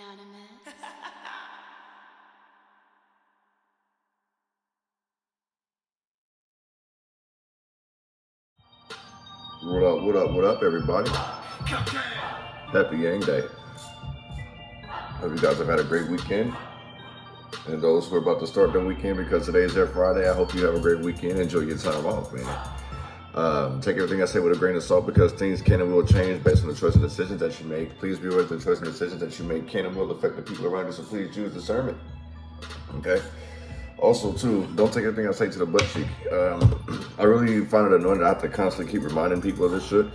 Anonymous. What up, what up, what up, everybody? Happy Yang Day. Hope you guys have had a great weekend. And those who are about to start their weekend, because today's their Friday, I hope you have a great weekend. Enjoy your time off, man. Take everything I say with a grain of salt, because things can and will change based on the choice and decisions that you make. Please be aware that the choice and decisions that you make can and will affect the people around you, so please choose discernment. Okay? Also, too, don't take everything I say to the butt cheek. I really find it annoying that I have to constantly keep reminding people of this shit.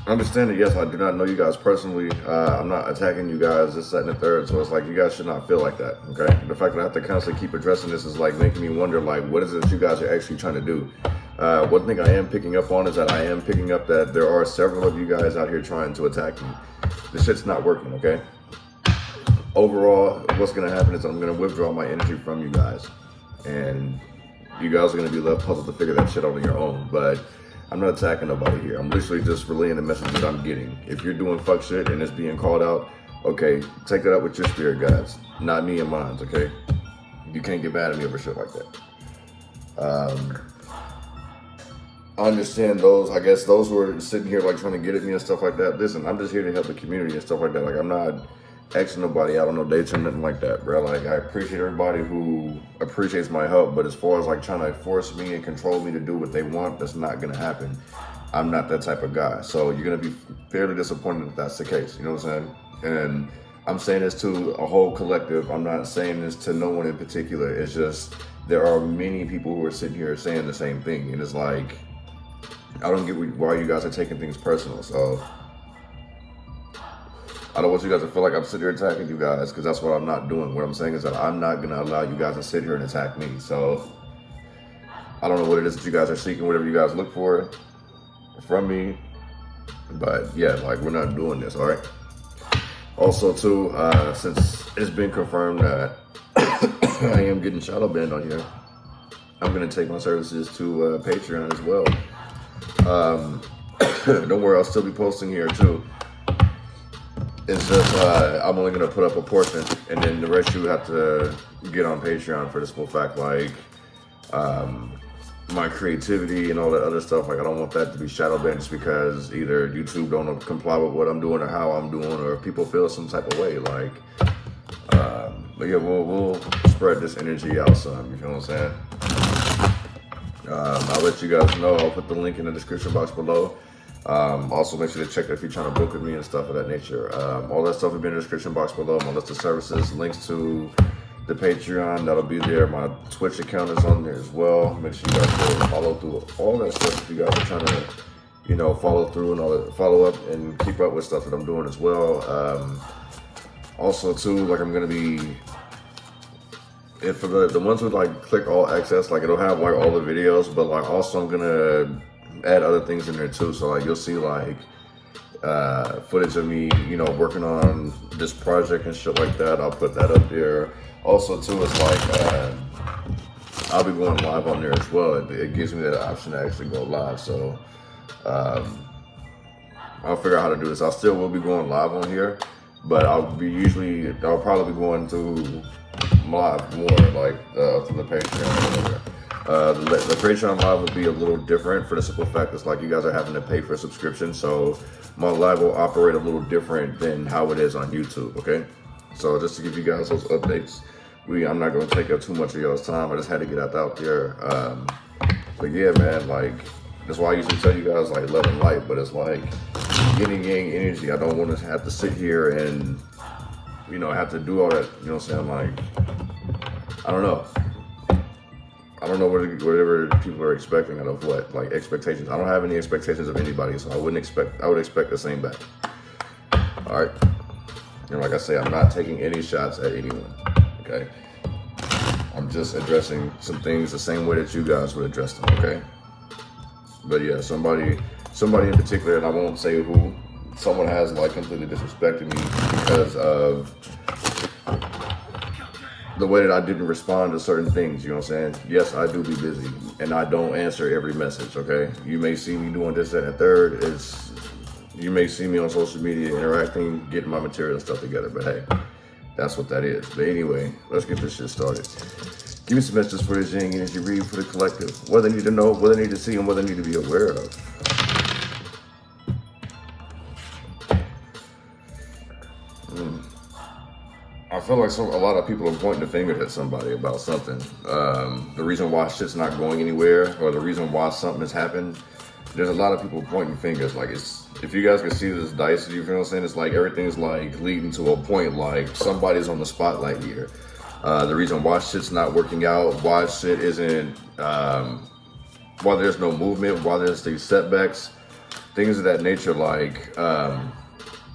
Understand that, yes, I do not know you guys personally. I'm not attacking you guys, this, that, and the third. So it's like, you guys should not feel like that, okay? The fact that I have to constantly keep addressing this is like making me wonder, like, what is it that you guys are actually trying to do? One thing I am picking up on is that I am picking up that there are several of you guys out here trying to attack me. This shit's not working, okay? Overall, what's going to happen is I'm going to withdraw my energy from you guys. And you guys are going to be left puzzled to figure that shit out on your own. But I'm not attacking nobody here. I'm literally just relaying the message that I'm getting. If you're doing fuck shit and it's being called out, okay, take that up with your spirit guides. Not me and mine, okay? You can't get mad at me over shit like that. I understand those, I guess those who are sitting here like trying to get at me and stuff like that. Listen, I'm just here to help the community and stuff like that. Like, I'm not asking nobody out on no dates or nothing like that, bro. Like, I appreciate everybody who appreciates my help, but as far as like trying to force me and control me to do what they want, that's not gonna happen. I'm not that type of guy. So you're gonna be fairly disappointed if that's the case, you know what I'm saying? And I'm saying this to a whole collective. I'm not saying this to no one in particular. It's just, there are many people who are sitting here saying the same thing. And it's like, I don't get why you guys are taking things personal. So I don't want you guys to feel like I'm sitting here attacking you guys, because that's what I'm not doing. What I'm saying is that I'm not going to allow you guys to sit here and attack me. So I don't know what it is that you guys are seeking, whatever you guys look for from me. But yeah, like, we're not doing this, all right? Also, too, since it's been confirmed that I am getting shadow banned on here, I'm going to take my services to Patreon as well. Don't worry, I'll still be posting here, too. It's just, I'm only going to put up a portion, and then the rest you have to get on Patreon for the simple fact, like, my creativity and all that other stuff. Like, I don't want that to be shadow banned just because either YouTube don't comply with what I'm doing or how I'm doing, or if people feel some type of way. Like, but yeah, we'll spread this energy out some, you know what I'm saying? I'll let you guys know. I'll put the link in the description box below. Also, make sure to check if you're trying to book with me and stuff of that nature. All that stuff will be in the description box below. My list of services, links to the Patreon, that'll be there. My Twitch account is on there as well. Make sure you guys go follow through all that stuff if you guys are trying to, you know, follow through and all that, follow up and keep up with stuff that I'm doing as well. Also, too, like, I'm gonna be, if for the ones who like click all access, like, it'll have like all the videos, but like also I'm gonna add other things in there too. So like, you'll see like footage of me, you know, working on this project and shit like that. I'll put that up there. Also too, it's like I'll be going live on there as well. It gives me that option to actually go live. So I'll figure out how to do this. I still will be going live on here, but I'll probably be going to live more like from the Patreon. The Patreon live will be a little different for the simple fact it's like you guys are having to pay for a subscription, so my live will operate a little different than how it is on YouTube, okay? So just to give you guys those updates, I'm not going to take up too much of y'all's time. I just had to get that out there. But yeah, man, like, that's why I usually tell you guys, like, love and light, but it's like getting yang energy. I don't want to have to sit here and, you know, have to do all that, you know what I'm saying? Like, I don't know. I don't know whatever people are expecting out of what, like, expectations. I don't have any expectations of anybody, so I would expect the same back. All right. And like I say, I'm not taking any shots at anyone, okay? I'm just addressing some things the same way that you guys would address them, okay? But yeah, somebody in particular, and I won't say who, someone has like completely disrespected me because of the way that I didn't respond to certain things, you know what I'm saying? Yes, I do be busy, and I don't answer every message, okay? You may see me doing this, that, and the third. It's You may see me on social media interacting, getting my material stuff together, but hey, that's what that is. But anyway, let's get this shit started. Give me some messages for this Yang energy read for the collective. What they need to know, what they need to see, and what they need to be aware of. I feel like a lot of people are pointing the finger at somebody about something. The reason why shit's not going anywhere, or the reason why something has happened. There's a lot of people pointing fingers. Like, it's, if you guys can see this dice, you feel what I'm saying? It's like everything's like leading to a point, like somebody's on the spotlight here. The reason why shit's not working out, why shit isn't, why there's no movement, why there's these setbacks, things of that nature. Like,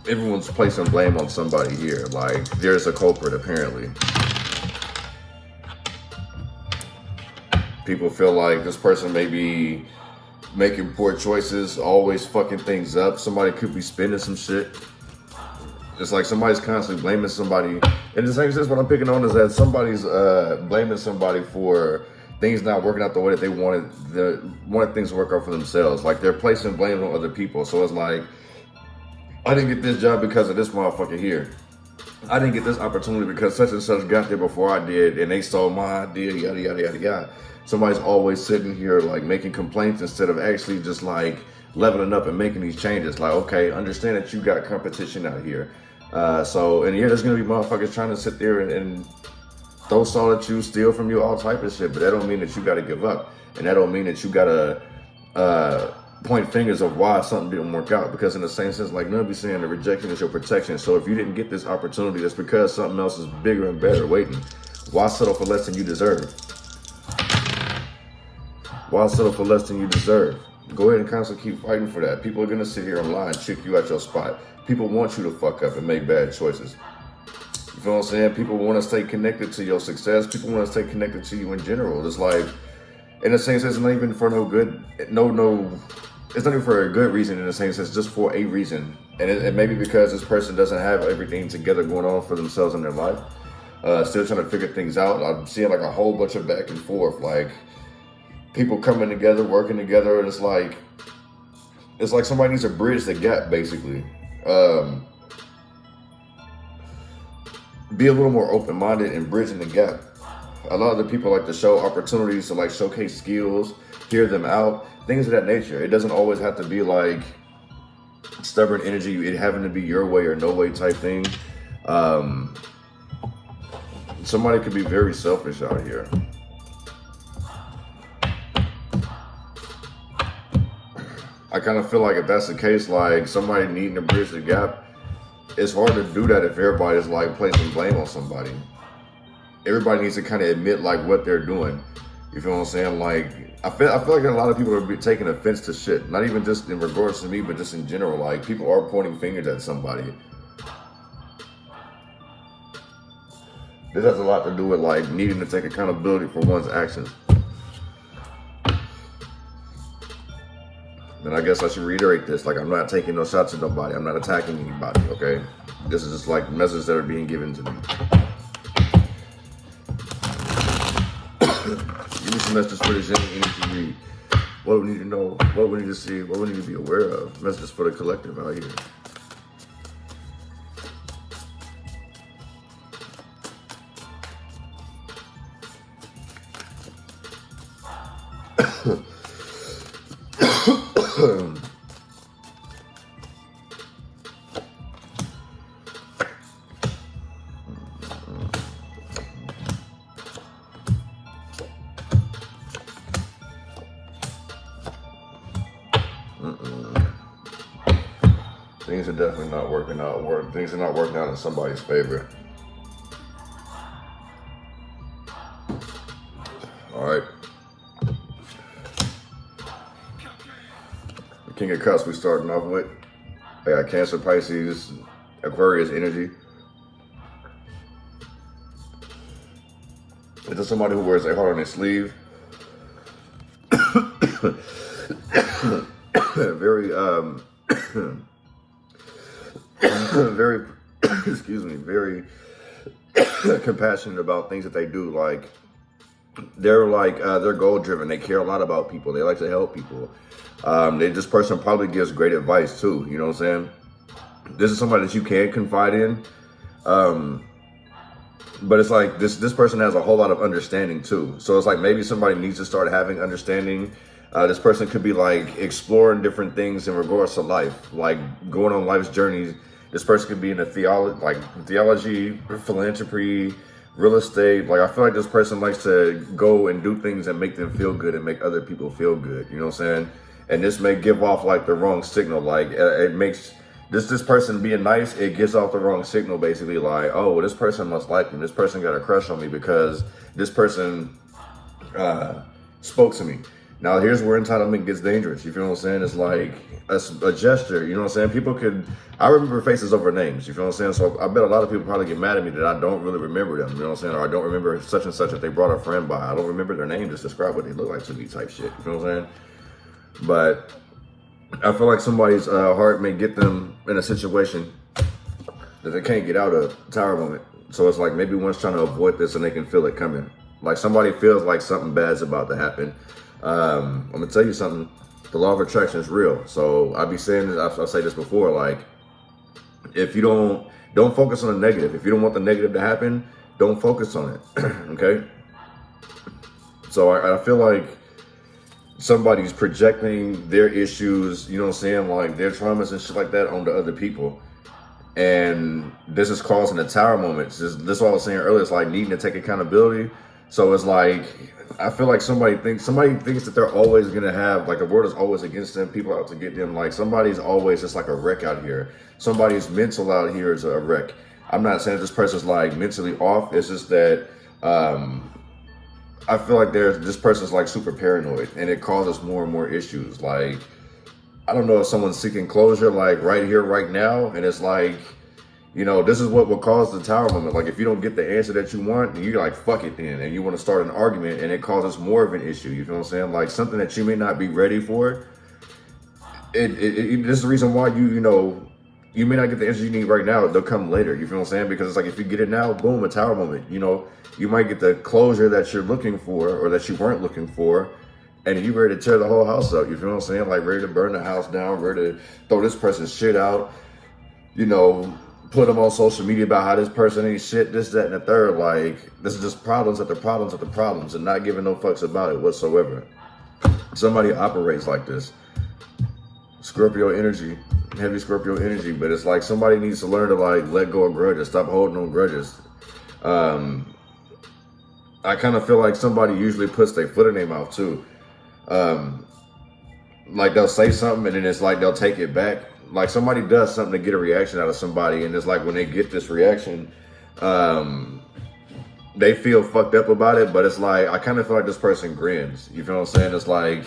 everyone's placing blame on somebody here. Like, there's a culprit apparently. People feel like this person may be making poor choices, always fucking things up. Somebody could be spending some shit. It's like somebody's constantly blaming somebody. And the same sense, what I'm picking on is that somebody's blaming somebody for things not working out the way that they wanted things to work out for themselves. Like, they're placing blame on other people. So it's like, I didn't get this job because of this motherfucker here. I didn't get this opportunity because such and such got there before I did, and they stole my idea, yada, yada, yada, yada. Somebody's always sitting here like making complaints instead of actually just like leveling up and making these changes. Like, okay, understand that you got competition out here. And yeah, there's gonna be motherfuckers trying to sit there and throw salt at you, steal from you, all type of shit. But that don't mean that you gotta give up. And that don't mean that you gotta point fingers of why something didn't work out. Because in the same sense, like Nub be saying, the rejection is your protection. So if you didn't get this opportunity, that's because something else is bigger and better waiting. Why settle for less than you deserve? Why settle for less than you deserve? Go ahead and constantly keep fighting for that. People are gonna sit here and lie and trick you at your spot. People want you to fuck up and make bad choices. You feel what I'm saying? People want to stay connected to your success. People want to stay connected to you in general. It's like, in the same sense, it's not even for no good, it's not even for a good reason in the same sense, just for a reason. And it may be because this person doesn't have everything together going on for themselves in their life. Still trying to figure things out. I'm seeing like a whole bunch of back and forth, like people coming together, working together, and it's like somebody needs to bridge the gap, basically. Be a little more open-minded and bridging the gap. A lot of the people like to show opportunities to like showcase skills, hear them out, things of that nature. It doesn't always have to be like stubborn energy, it having to be your way or no way type thing. Somebody could be very selfish out here. I kind of feel like if that's the case, like somebody needing to bridge the gap, it's hard to do that if everybody's like placing blame on somebody. Everybody needs to kind of admit like what they're doing. You feel what I'm saying? Like, I feel like a lot of people are taking offense to shit. Not even just in regards to me, but just in general. Like, people are pointing fingers at somebody. This has a lot to do with like needing to take accountability for one's actions. And I guess I should reiterate this, like, I'm not taking no shots at nobody. I'm not attacking anybody, okay? This is just like messages that are being given to me. Give me some messages for this Yang energy read. What we need to know, what we need to see, what we need to be aware of. Messages for the collective out here. Things are definitely not working out. Things are not working out in somebody's favor. All right. The King of Cups we starting off with. I got Cancer, Pisces, Aquarius energy. Is this somebody who wears a heart on their sleeve? very, excuse me, very compassionate about things that they do. Like, they're like, they're goal driven. They care a lot about people. They like to help people. This person probably gives great advice too. You know what I'm saying? This is somebody that you can confide in. But it's like this person has a whole lot of understanding too. So it's like maybe somebody needs to start having understanding. This person could be like exploring different things in regards to life, like going on life's journeys. This person could be in a theology, philanthropy, real estate. Like I feel like this person likes to go and do things that make them feel good and make other people feel good. You know what I'm saying? And this may give off like the wrong signal. Like it makes this person being nice, it gives off the wrong signal, basically like, oh, well, this person must like me. This person got a crush on me because this person spoke to me. Now, here's where entitlement gets dangerous. You feel what I'm saying? It's like a gesture, you know what I'm saying? People could, I remember faces over names, you feel what I'm saying? So I bet a lot of people probably get mad at me that I don't really remember them, you know what I'm saying? Or I don't remember such and such if they brought a friend by. I don't remember their name, just describe what they look like to me type shit, you feel what I'm saying? But I feel like somebody's heart may get them in a situation that they can't get out of, tower moment. So it's like maybe one's trying to avoid this and they can feel it coming. Like somebody feels like something bad's about to happen. I'm gonna tell you something. The law of attraction is real. So I be saying this, I'll say this before, like if you don't focus on the negative. If you don't want the negative to happen, don't focus on it. Okay? So I feel like somebody's projecting their issues, you know what I'm saying, like their traumas and shit like that onto other people. And this is causing a tower moment. This is what I was saying earlier. It's like needing to take accountability. So it's like, I feel like somebody thinks that they're always going to have, like the world is always against them. People out to get them. Like somebody's always just like a wreck out here. Somebody's mental out here is a wreck. I'm not saying this person's like mentally off. It's just that, I feel like this person's like super paranoid and it causes more and more issues. Like, I don't know if someone's seeking closure like right here, right now. And it's like, you know, this is what will cause the tower moment. Like if you don't get the answer that you want, you're like, fuck it then. And you want to start an argument and it causes more of an issue. You feel what I'm saying? Like something that you may not be ready for. This is the reason why you may not get the answer you need right now. They'll come later. You feel what I'm saying? Because it's like if you get it now, boom, a tower moment. You know, you might get the closure that you're looking for or that you weren't looking for. And you ready to tear the whole house up. You feel what I'm saying? Like ready to burn the house down, ready to throw this person's shit out. You know, put them on social media about how this person ain't shit, this, that, and the third. Like, this is just problems after problems after problems and not giving no fucks about it whatsoever. Somebody operates like this. Scorpio energy, heavy Scorpio energy, but it's like somebody needs to learn to like let go of grudges, stop holding on grudges. I kind of feel like somebody usually puts their foot in their mouth too. Like they'll say something and then it's like they'll take it back. Like somebody does something to get a reaction out of somebody and it's like when they get this reaction, they feel fucked up about it, but it's like, I kind of feel like this person grins. You feel what I'm saying? It's like,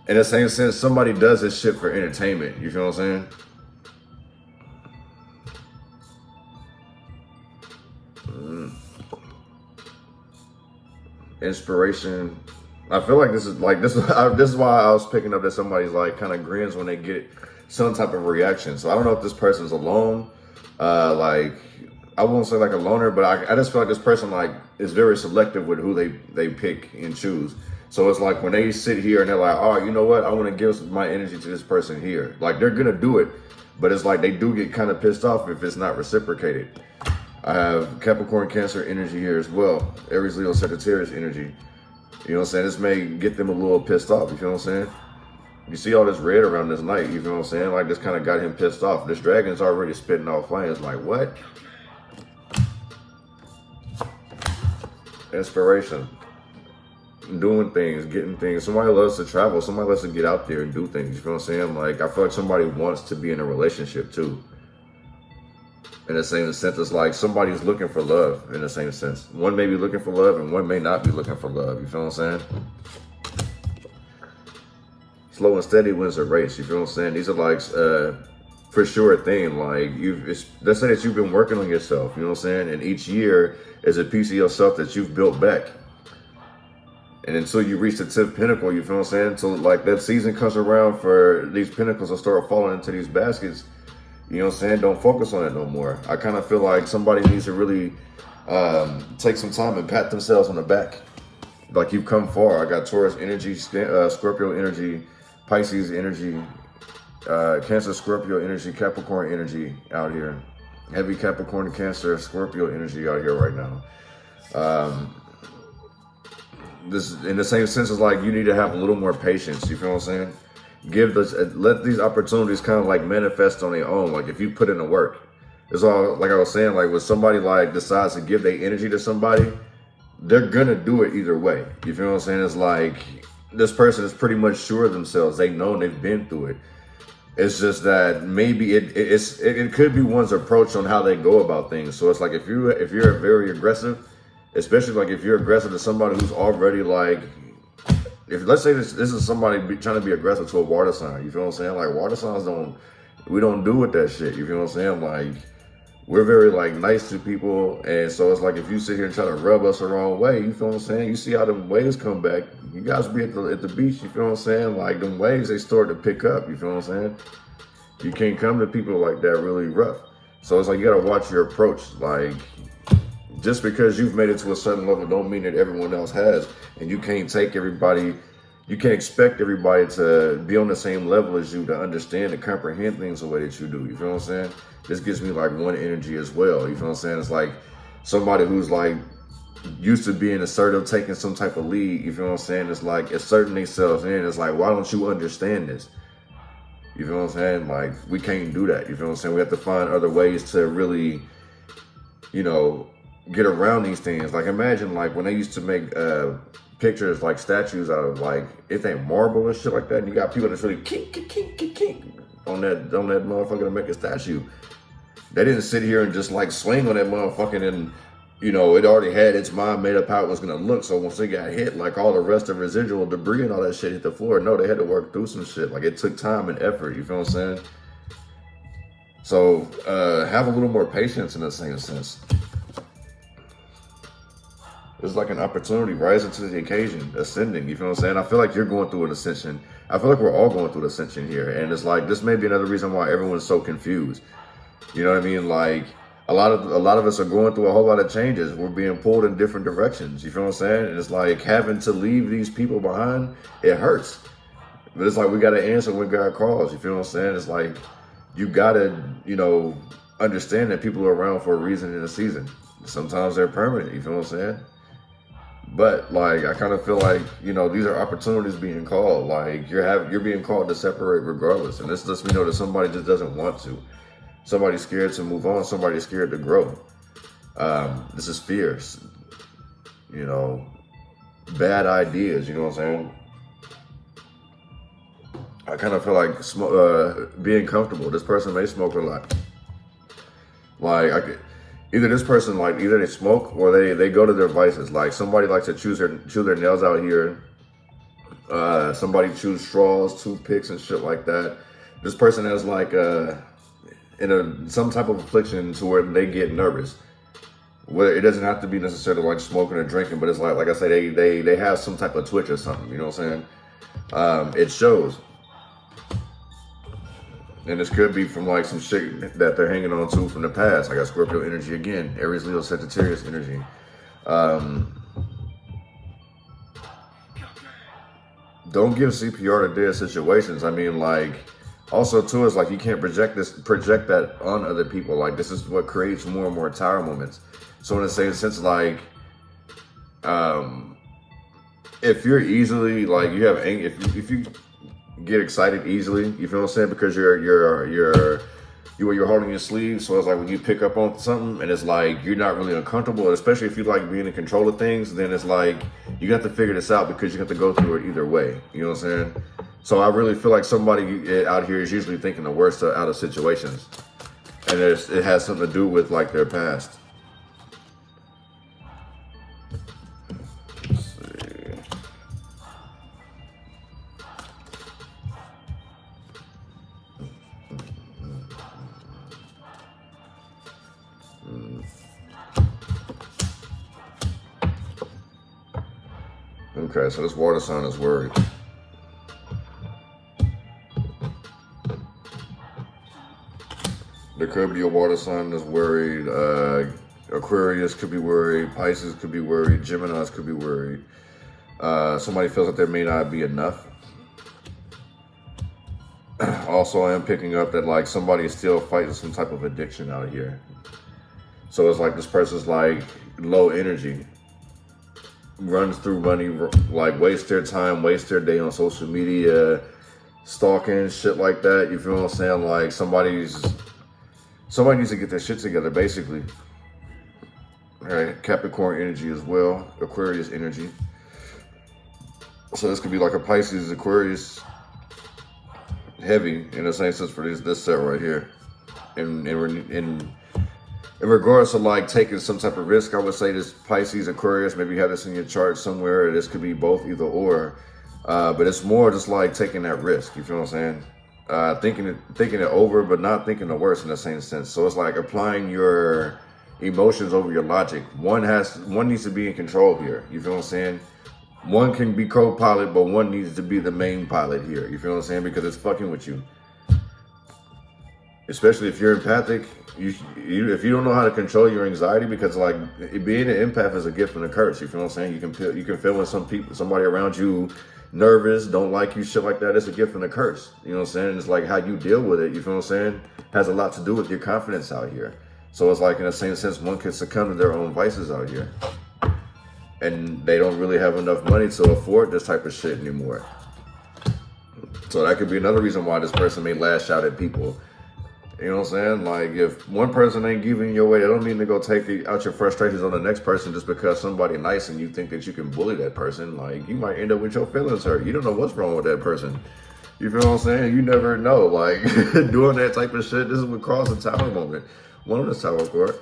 in the same sense, somebody does this shit for entertainment. You feel what I'm saying? Inspiration. I feel like this is why I was picking up that somebody's like kind of grins when they get some type of reaction. So I don't know if this person's alone. Like I won't say like a loner, but I just feel like this person like is very selective with who they pick and choose. So it's like when they sit here and they're like, all right, you know what? I want to give my energy to this person here. Like they're going to do it, but it's like they do get kind of pissed off if it's not reciprocated. I have Capricorn, Cancer energy here as well. Aries, Leo, Sagittarius energy. You know what I'm saying? This may get them a little pissed off. You feel what I'm saying? You see all this red around this night. You feel what I'm saying? Like this kind of got him pissed off. This dragon's already spitting off flames. Like what? Inspiration. Doing things, getting things. Somebody loves to travel. Somebody loves to get out there and do things. You feel what I'm saying? Like I feel like somebody wants to be in a relationship too. In the same sense, it's like somebody's looking for love in the same sense. One may be looking for love and one may not be looking for love. You feel what I'm saying? Slow and steady wins a race. You feel what I'm saying? These are like for sure a thing. Like let's say that you've been working on yourself. You know what I'm saying? And each year is a piece of yourself that you've built back. And until you reach the 10th pinnacle, you feel what I'm saying? Until like that season comes around for these pinnacles to start falling into these baskets, you know what I'm saying? Don't focus on it no more. I kind of feel like somebody needs to really take some time and pat themselves on the back. like you've come far. I got Taurus energy, Scorpio energy, Pisces energy, Cancer, Scorpio energy, Capricorn energy out here. Heavy Capricorn, Cancer, Scorpio energy out here right now. This, in the same sense, is like you need to have a little more patience. You feel what I'm saying? Let these opportunities kind of like manifest on their own. Like if you put in the work, it's all like I was saying. Like when somebody like decides to give their energy to somebody, they're gonna do it either way. You feel what I'm saying? It's like this person is pretty much sure of themselves. They know and they've been through it. It's just that maybe it could be one's approach on how they go about things. So it's like if you're very aggressive, especially like if you're aggressive to somebody who's already like, if let's say this is somebody trying to be aggressive to a water sign, you feel what I'm saying? Like water signs we don't do with that shit. You feel what I'm saying? Like we're very like nice to people, and so it's like if you sit here and try to rub us the wrong way, you feel what I'm saying? You see how the waves come back. You guys be at the beach, you feel what I'm saying? Like them waves, they start to pick up. You feel what I'm saying? You can't come to people like that really rough. So it's like you gotta watch your approach. Like just because you've made it to a certain level don't mean that everyone else has, and you can't take everybody. You can't expect everybody to be on the same level as you to understand and comprehend things the way that you do. You feel what I'm saying? This gives me like one energy as well. You feel what I'm saying? It's like somebody who's like used to being assertive, taking some type of lead. You feel what I'm saying? It's like asserting themselves in. It's like, why don't you understand this? You feel what I'm saying? Like we can't do that. You feel what I'm saying? We have to find other ways to really, you know, get around these things. Like imagine like when they used to make pictures like statues out of like if they marble and shit like that, and you got people that's really kink on that motherfucker to make a statue. They didn't sit here and just like swing on that motherfucker and you know it already had its mind made up how it was gonna look. So once it got hit, like all the rest of residual debris and all that shit hit the floor. No, they had to work through some shit. Like it took time and effort. You feel what I'm saying? So have a little more patience in the same sense. It's like an opportunity, rising to the occasion, ascending, you feel what I'm saying? I feel like you're going through an ascension. I feel like we're all going through an ascension here. And it's like, this may be another reason why everyone's so confused. You know what I mean? Like, a lot of us are going through a whole lot of changes. We're being pulled in different directions, you feel what I'm saying? And it's like, having to leave these people behind, it hurts. But it's like, we got to answer when God calls, you feel what I'm saying? It's like, you got to, you know, understand that people are around for a reason in a season. Sometimes they're permanent, you feel what I'm saying? But like I kind of feel like, you know, these are opportunities being called. Like you're being called to separate regardless. And this lets me know that somebody just doesn't want to. Somebody's scared to move on, somebody's scared to grow. This is fierce. You know, bad ideas, you know what I'm saying? I kind of feel like being comfortable. This person may smoke a lot. Like either this person, like, either they smoke or they go to their vices. Like, somebody likes to chew their nails out here. Somebody chews straws, toothpicks, and shit like that. This person has, like, some type of affliction to where they get nervous. Where it doesn't have to be necessarily, like, smoking or drinking, but it's like I say, they have some type of twitch or something, you know what I'm saying? It shows. And this could be from like some shit that they're hanging on to from the past. I got Scorpio energy again, Aries, Leo, Sagittarius energy. Don't give CPR to dead situations. I mean, like, also too is like you can't project that on other people. Like this is what creates more and more tower moments. So in the same sense, like, if you're easily like you have if you get excited easily, you feel what I'm saying? Because you're holding your sleeve. So it's like when you pick up on something and it's like you're not really uncomfortable, especially if you like being in control of things, then it's like you got to figure this out because you have to go through it either way. You know what I'm saying? So I really feel like somebody out here is usually thinking the worst out of situations, and it has something to do with like their past. Okay, so this water sign is worried. There could be a water sign that's worried. Aquarius could be worried. Pisces could be worried. Geminis could be worried. Somebody feels that there may not be enough. Also, I am picking up that like somebody is still fighting some type of addiction out here. So it's like this person's like low energy, runs through money, like waste their time, waste their day on social media, stalking, shit like that. You feel what I'm saying? Like somebody needs to get their shit together, basically. All right, Capricorn energy as well, Aquarius energy. So this could be like a Pisces, Aquarius, heavy in the same sense for this set right here. In regards to like taking some type of risk, I would say this Pisces, Aquarius, maybe you have this in your chart somewhere. This could be both, either or. But it's more just like taking that risk. You feel what I'm saying? Thinking it over, but not thinking the worst in the same sense. So it's like applying your emotions over your logic. One needs to be in control here. You feel what I'm saying? One can be co-pilot, but one needs to be the main pilot here. You feel what I'm saying? Because it's fucking with you. Especially if you're empathic, if you don't know how to control your anxiety, because like being an empath is a gift and a curse. You feel what I'm saying? You can feel when somebody around you nervous, don't like you, shit like that. It's a gift and a curse. You know what I'm saying? It's like how you deal with it. You feel what I'm saying? Has a lot to do with your confidence out here. So it's like in the same sense, one can succumb to their own vices out here, and they don't really have enough money to afford this type of shit anymore. So that could be another reason why this person may lash out at people. You know what I'm saying? Like, if one person ain't giving your way, they don't mean to go take out your frustrations on the next person just because somebody nice and you think that you can bully that person. Like, you might end up with your feelings hurt. You don't know what's wrong with that person. You feel what I'm saying? You never know. Like, doing that type of shit, this is what caused the Tower moment. One of the Tower card.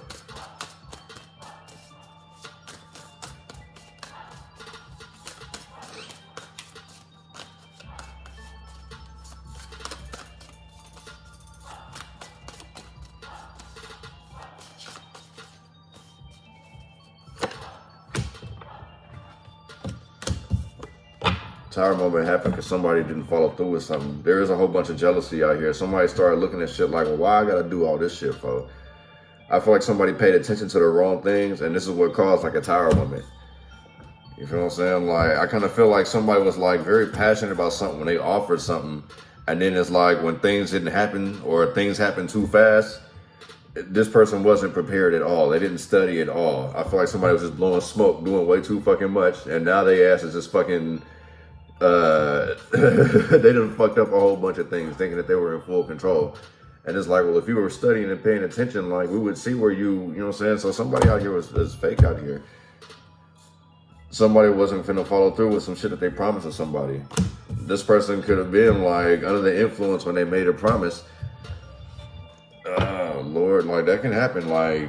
Tower moment happened because somebody didn't follow through with something. There is a whole bunch of jealousy out here. Somebody started looking at shit like, well, why I gotta do all this shit for? I feel like somebody paid attention to the wrong things, and this is what caused like a Tower moment. You feel what I'm saying? Like, I kind of feel like somebody was like very passionate about something when they offered something, and then it's like when things didn't happen or things happened too fast, this person wasn't prepared at all. They didn't study at all. I feel like somebody was just blowing smoke, doing way too fucking much, and now they ass is just fucking they done fucked up a whole bunch of things thinking that they were in full control. And it's like, well, if you were studying and paying attention, like, we would see where you know what I'm saying? So somebody out here was fake out here. Somebody wasn't finna follow through with some shit that they promised to somebody. This person could have been like under the influence when they made a promise. Lord, like that can happen. Like,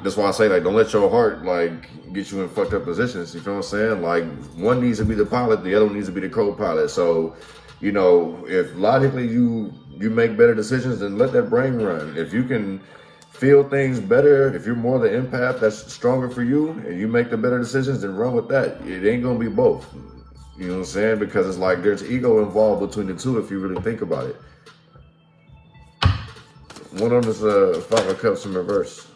that's why I say, like, don't let your heart like get you in fucked up positions. You feel what I'm saying? Like, one needs to be the pilot, the other one needs to be the co-pilot. So, you know, if logically you make better decisions, then let that brain run. If you can feel things better, if you're more the empath that's stronger for you, and you make the better decisions, then run with that. It ain't gonna be both. You know what I'm saying? Because it's like there's ego involved between the two if you really think about it. One of them is Five of Cups in reverse.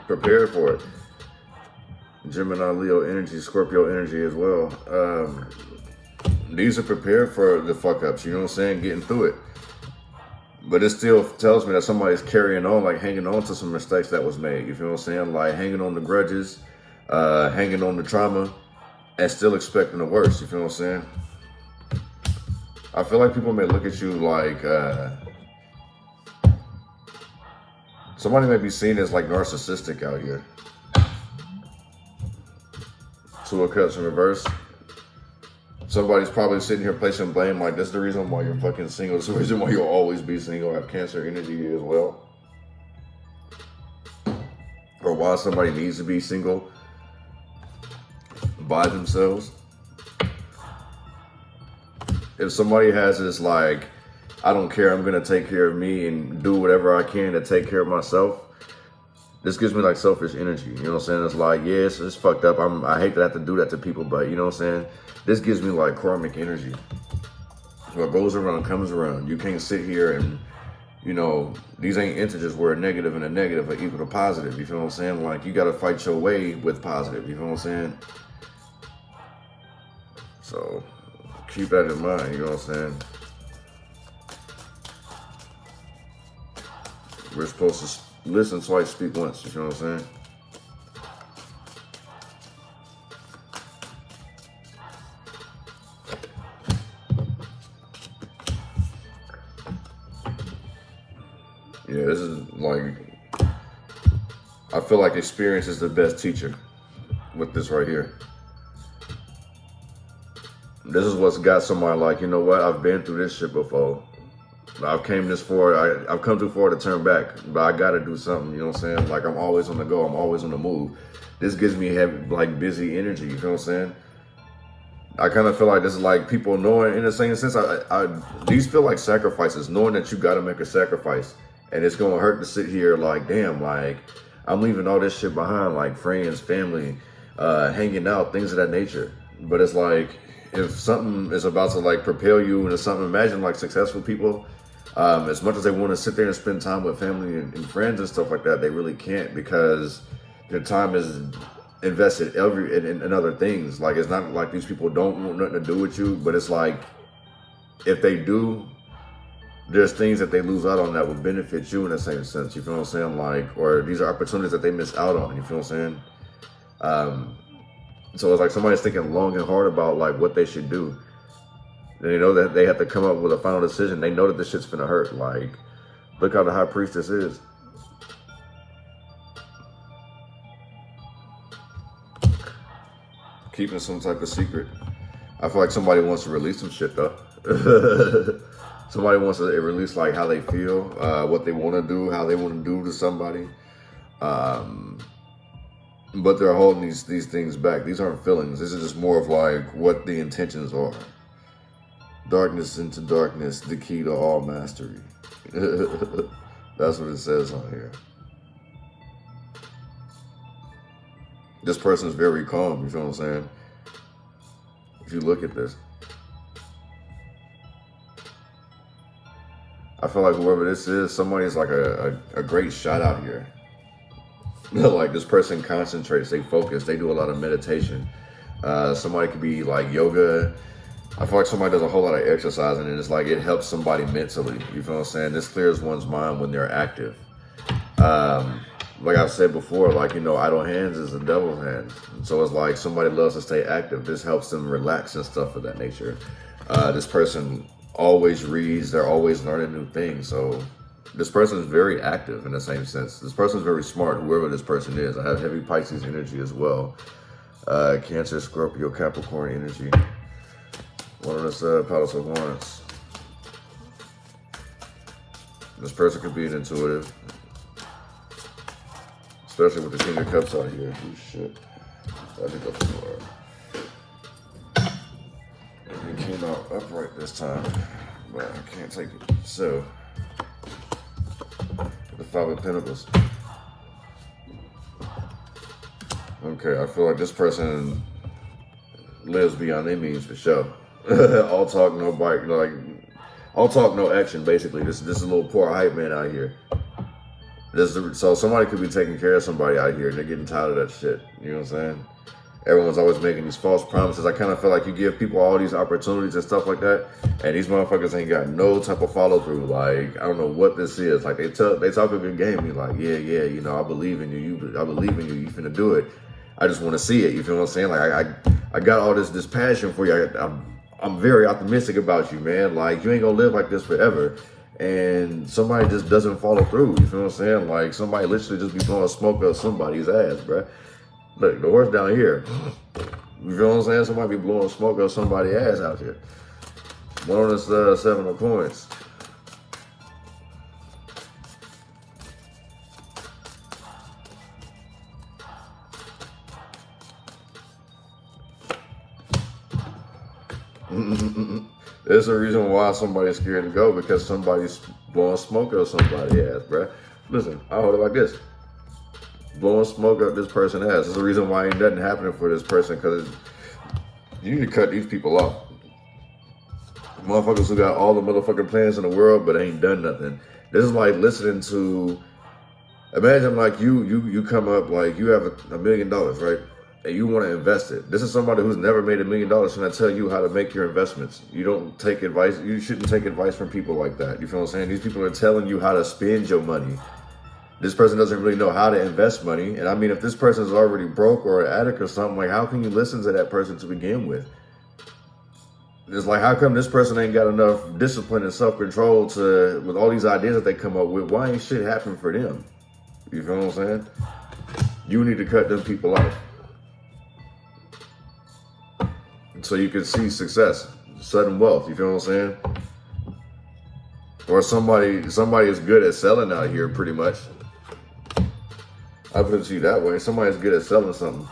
Prepare for it. Gemini, Leo energy, Scorpio energy as well. These are prepared for the fuck ups, you know what I'm saying? Getting through it. But it still tells me that somebody's carrying on, like hanging on to some mistakes that was made. You feel what I'm saying? Like hanging on the grudges, hanging on the trauma, and still expecting the worst. You feel what I'm saying? I feel like people may look at you like, somebody may be seen as like narcissistic out here. Two of Cups in reverse. Somebody's probably sitting here placing blame like, this is the reason why you're fucking single. This is the reason why you'll always be single. Have Cancer energy as well. Or why somebody needs to be single by themselves. If somebody has this like, I don't care, I'm gonna take care of me and do whatever I can to take care of myself. This gives me like selfish energy. You know what I'm saying? It's like, yeah, it's fucked up. I hate to have to do that to people, but you know what I'm saying? This gives me like karmic energy. What goes around comes around. You can't sit here and, you know, these ain't integers where a negative and a negative are equal to positive. You feel what I'm saying? Like, you got to fight your way with positive. You feel what I'm saying? So, keep that in mind. You know what I'm saying? We're supposed to listen twice, speak once. You feel what I'm saying? Yeah, this is like, I feel like experience is the best teacher with this right here. This is what's got somebody like, you know what, I've been through this shit before. I've come too far to turn back, but I gotta do something, you know what I'm saying? Like, I'm always on the go, I'm always on the move. This gives me heavy, like, busy energy, you feel what I'm saying? I kind of feel like this is like people knowing, in the same sense, these feel like sacrifices, knowing that you gotta make a sacrifice. And it's gonna hurt to sit here like, damn, like, I'm leaving all this shit behind, like friends, family, hanging out, things of that nature. But it's like, if something is about to like propel you into something, imagine like successful people, as much as they want to sit there and spend time with family and friends and stuff like that, they really can't, because their time is invested in other things. Like, it's not like these people don't want nothing to do with you, but it's like, if they do, there's things that they lose out on that would benefit you in the same sense. You feel what I'm saying? Like, or these are opportunities that they miss out on. You feel what I'm saying? So it's like somebody's thinking long and hard about like what they should do. And they know that they have to come up with a final decision. They know that this shit's finna hurt. Like, look how the high priestess is. Keeping some type of secret. I feel like somebody wants to release some shit though. Somebody wants to release like how they feel, what they want to do, how they want to do to somebody. But they're holding these things back. These aren't feelings. This is just more of like what the intentions are. Darkness into darkness, the key to all mastery. That's what it says on here. This person's very calm, you feel what I'm saying? If you look at this. I feel like whoever this is, somebody's like a great shot out here. Like, this person concentrates, they focus, they do a lot of meditation. Somebody could be like yoga. I feel like somebody does a whole lot of exercising, and it's like it helps somebody mentally. You feel what I'm saying? This clears one's mind when they're active. Like I've said before, like, you know, idle hands is the devil's hands. So it's like somebody loves to stay active. This helps them relax and stuff of that nature. This person always reads, they're always learning new things. So this person is very active in the same sense. This person is very smart, whoever this person is. I have heavy Pisces energy as well. Cancer, Scorpio, Capricorn energy. One of this Palace of Wands. This person could be an intuitive. Especially with the King of Cups out here. Oh shit. I think up somewhere. It came out upright this time, but I can't take it. So, the Five of Pentacles. Okay, I feel like this person lives beyond their means for sure. All talk, no bite. Like, all talk, no action. Basically, this is a little poor hype man out here. So somebody could be taking care of somebody out here. They're getting tired of that shit. You know what I'm saying? Everyone's always making these false promises. I kind of feel like you give people all these opportunities and stuff like that, and these motherfuckers ain't got no type of follow through. Like, I don't know what this is. Like, they talk a good game. You're like, yeah, you know, I believe in you. I believe in you. You finna do it. I just want to see it. You feel what I'm saying? Like, I got all this passion for you. I'm very optimistic about you, man. Like, you ain't gonna live like this forever. And somebody just doesn't follow through. You feel what I'm saying? Like, somebody literally just be blowing smoke up somebody's ass, bruh. Look, the horse down here. You feel what I'm saying? Somebody be blowing smoke up somebody's ass out here. One on this Seven of Coins. There's a reason why somebody's scared to go, because somebody's blowing smoke up somebody's ass, bruh. Listen, I hold it like this. blowing smoke up this person's ass. There's a reason why ain't nothing happening for this person, because you need to cut these people off. Motherfuckers who got all the motherfucking plans in the world but ain't done nothing. This is like listening to, imagine like you come up, like you have $1 million, right? And you want to invest it. This is somebody who's never made $1 million trying to tell you how to make your investments. You don't take advice. You shouldn't take advice from people like that. You feel what I'm saying? These people are telling you how to spend your money. This person doesn't really know how to invest money. And I mean, if this person is already broke or an addict or something, like how can you listen to that person to begin with? It's like, how come this person ain't got enough discipline and self-control to, with all these ideas that they come up with, why ain't shit happen for them? You feel what I'm saying? You need to cut them people off, so you can see success, sudden wealth. You feel what I'm saying? Or somebody is good at selling out here, pretty much. I put it to you that way. Somebody's good at selling something.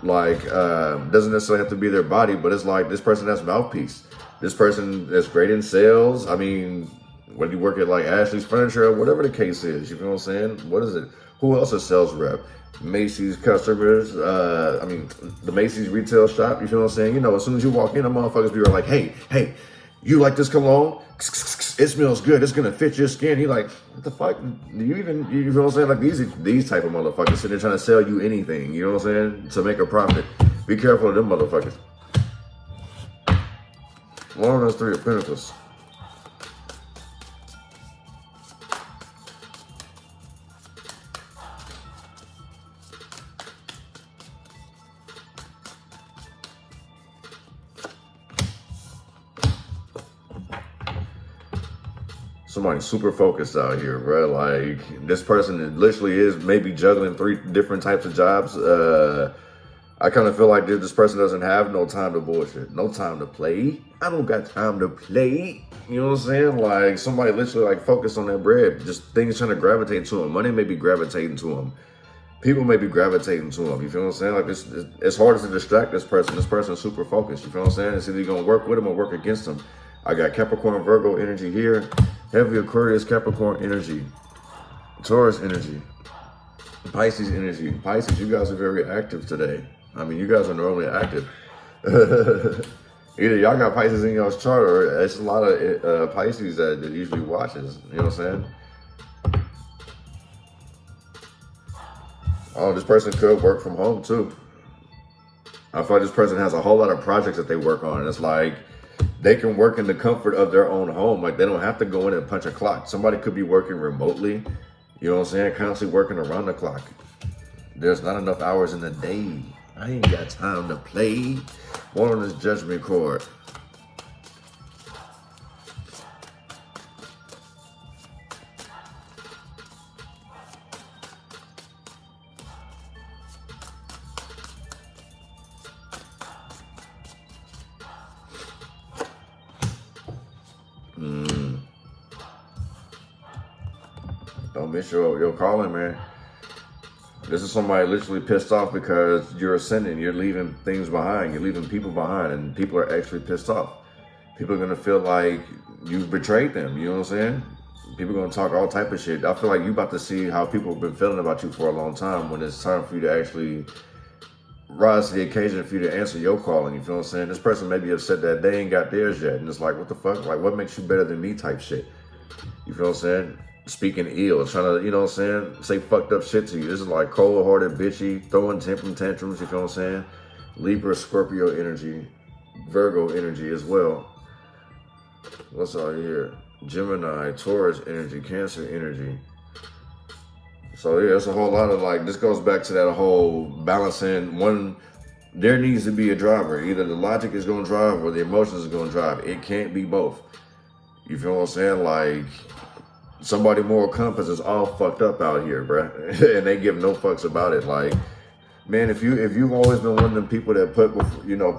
Like, doesn't necessarily have to be their body, but it's like this person has mouthpiece. This person is great in sales. I mean, when you work at like Ashley's Furniture or whatever the case is, you feel what I'm saying? What is it? Who else is sales rep? Macy's customers, I mean, the Macy's retail shop, you feel what I'm saying? You know, as soon as you walk in, the motherfuckers be like, hey, you like this cologne? It smells good. It's gonna fit your skin. You like, what the fuck? Do you feel what I'm saying? Like these type of motherfuckers sitting there trying to sell you anything, you know what I'm saying? To make a profit. Be careful of them motherfuckers. One of those 3 of Pentacles. Somebody super focused out here, bro. Like, this person literally is maybe juggling 3 different types of jobs. I kind of feel like this person doesn't have no time to bullshit, no time to play. I don't got time to play. You know what I'm saying? Like, somebody literally like focused on that bread. Just things trying to gravitate to them. Money may be gravitating to them. People may be gravitating to them. You feel what I'm saying? Like, it's hard to distract this person. This person's super focused. You feel what I'm saying? It's either you're going to work with them or work against them. I got Capricorn, Virgo energy here. Heavy Aquarius, Capricorn energy. Taurus energy. Pisces energy. Pisces, you guys are very active today. I mean, you guys are normally active. Either y'all got Pisces in y'all's chart, or it's a lot of Pisces that usually watches. You know what I'm saying? Oh, this person could work from home too. I feel like this person has a whole lot of projects that they work on. And it's like, they can work in the comfort of their own home. Like, they don't have to go in and punch a clock. Somebody could be working remotely, you know what I'm saying? Constantly working around the clock. There's not enough hours in the day. I ain't got time to play. One on this judgment card. Don't miss your calling, man. This is somebody literally pissed off because you're ascending. You're leaving things behind. You're leaving people behind, and people are actually pissed off. People are going to feel like you've betrayed them. You know what I'm saying? People are going to talk all type of shit. I feel like you about to see how people have been feeling about you for a long time when it's time for you to actually rise to the occasion for you to answer your calling. You feel what I'm saying? This person may be upset that they ain't got theirs yet. And it's like, what the fuck? Like, what makes you better than me type shit? You feel what I'm saying? Speaking ill, trying to, you know what I'm saying, say fucked up shit to you. This is like cold-hearted, bitchy, throwing tantrums, you feel what I'm saying? Libra, Scorpio energy, Virgo energy as well. What's out here? Gemini, Taurus energy, Cancer energy. So yeah, it's a whole lot of like, this goes back to that whole balancing one. There needs to be a driver. Either the logic is going to drive or the emotions is going to drive. It can't be both. You feel what I'm saying? Like, somebody moral compass is all fucked up out here, bruh. And they give no fucks about it. Like, man, if you've always been one of them people that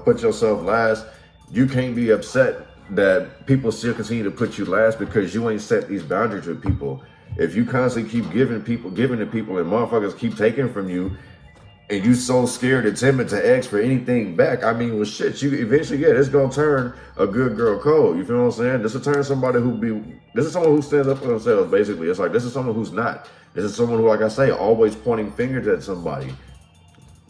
put yourself last, you can't be upset that people still continue to put you last because you ain't set these boundaries with people. If you constantly keep giving to people and motherfuckers keep taking from you, and you so scared and timid to ask for anything back. I mean, well, shit, you eventually, yeah, it's gonna turn a good girl cold. You feel what I'm saying? This will turn somebody this is someone who stands up for themselves, basically. It's like, this is someone who's not. This is someone who, like I say, always pointing fingers at somebody.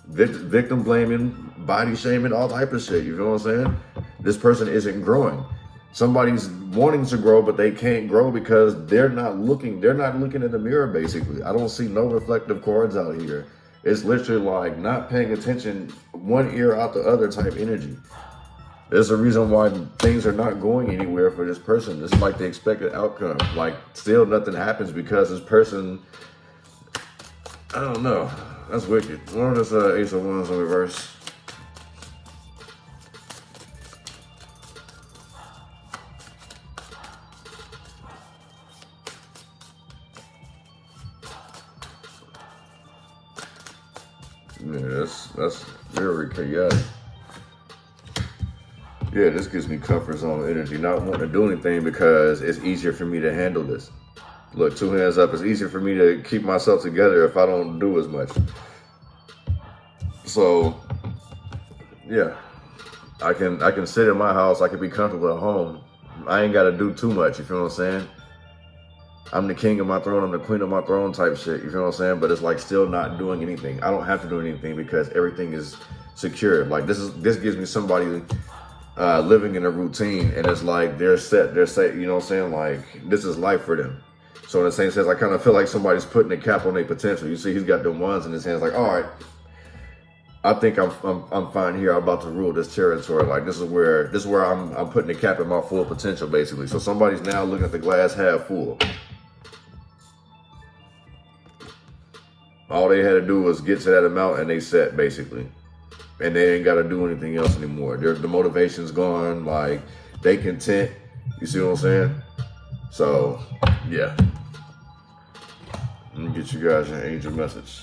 Victim blaming, body shaming, all type of shit. You feel what I'm saying? This person isn't growing. Somebody's wanting to grow, but they can't grow because they're not looking in the mirror, basically. I don't see no reflective cards out here. It's literally like not paying attention, one ear out the other type energy. There's a reason why things are not going anywhere for this person. It's like the expected outcome. Like still nothing happens because this person, I don't know. That's wicked. What is Ace of Wands in reverse? Yeah, that's very chaotic. Yeah, this gives me comfort zone energy, not wanting to do anything because it's easier for me to handle this. Look, 2 hands up. It's easier for me to keep myself together if I don't do as much. So, yeah, I can sit in my house. I can be comfortable at home. I ain't got to do too much. You feel what I'm saying? I'm the king of my throne. I'm the queen of my throne type shit. You feel what I'm saying? But it's like still not doing anything. I don't have to do anything because everything is secure. Like this gives me somebody living in a routine, and it's like they're set. You know what I'm saying? Like this is life for them. So in the same sense, I kind of feel like somebody's putting a cap on their potential. You see, he's got the wands in his hands. Like, all right, I think I'm fine here. I'm about to rule this territory. Like this is where I'm putting a cap in my full potential, basically. So somebody's now looking at the glass half full. All they had to do was get to that amount and they set, basically. And they ain't got to do anything else anymore. The motivation's gone. Like, they content. You see what I'm saying? So, yeah. Let me get you guys an angel message.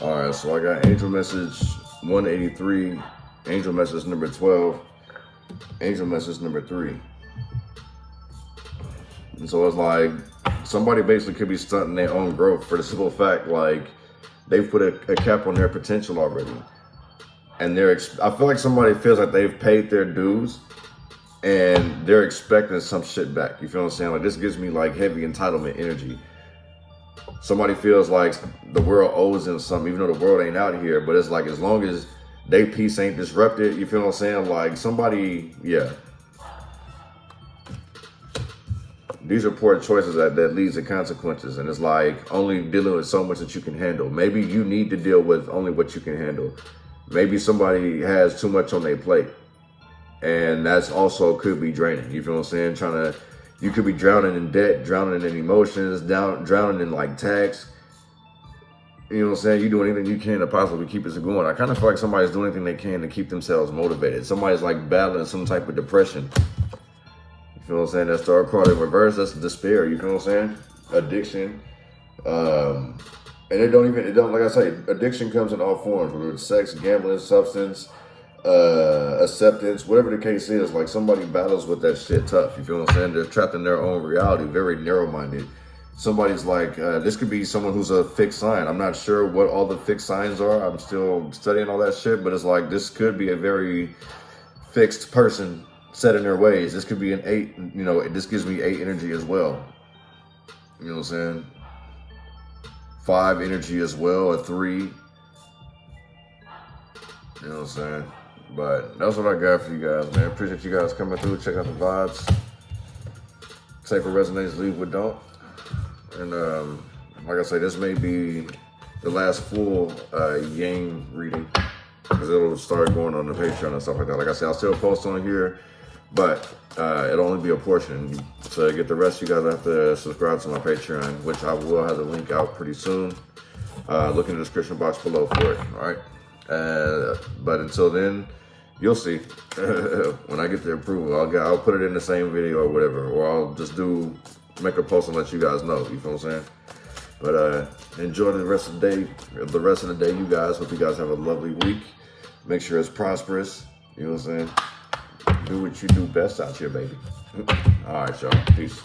All right, so I got angel message 183, angel message number 12, angel message number 3. And so it's like somebody basically could be stunting their own growth for the simple fact, like they've put a cap on their potential already. And I feel like somebody feels like they've paid their dues and they're expecting some shit back. You feel what I'm saying? Like this gives me like heavy entitlement energy. Somebody feels like the world owes them something, even though the world ain't out here. But it's like as long as their peace ain't disrupted, you feel what I'm saying? Like somebody, yeah. These are poor choices that leads to consequences. And it's like only dealing with so much that you can handle. Maybe you need to deal with only what you can handle. Maybe somebody has too much on their plate. And that's also could be draining. You feel what I'm saying? You could be drowning in debt, drowning in emotions, drowning in like tax. You know what I'm saying? You do anything you can to possibly keep it going. I kind of feel like somebody's doing anything they can to keep themselves motivated. Somebody's like battling some type of depression. You feel what I'm saying? That star card in reverse, that's despair. You feel what I'm saying? Addiction. And it don't, like I say, addiction comes in all forms, whether it's sex, gambling, substance, acceptance, whatever the case is. Like somebody battles with that shit tough. You feel what I'm saying? They're trapped in their own reality, very narrow-minded. Somebody's like, this could be someone who's a fixed sign. I'm not sure what all the fixed signs are. I'm still studying all that shit, but it's like, this could be a very fixed person set in their ways. This could be an 8, you know, this gives me 8 energy as well. You know what I'm saying? 5 energy as well, a 3. You know what I'm saying? But that's what I got for you guys, man. Appreciate you guys coming through. Check out the vibes. Take what resonates, leave what don't. And like I say, this may the last full game reading, because it'll start going on the Patreon and stuff like that. Like I said, I'll still post on here, but it'll only be a portion. To get the rest, you guys have to subscribe to my Patreon, which I will have the link out pretty soon. Look in the description box below for it, all right? But until then, you'll see. When I get the approval, I'll put it in the same video or whatever, or I'll just make a post and let you guys know, you feel what I'm saying? But enjoy the rest of the day. You guys. Hope you guys have a lovely week. Make sure it's prosperous. You know what I'm saying? Do what you do best out here, baby. All right, y'all. Peace.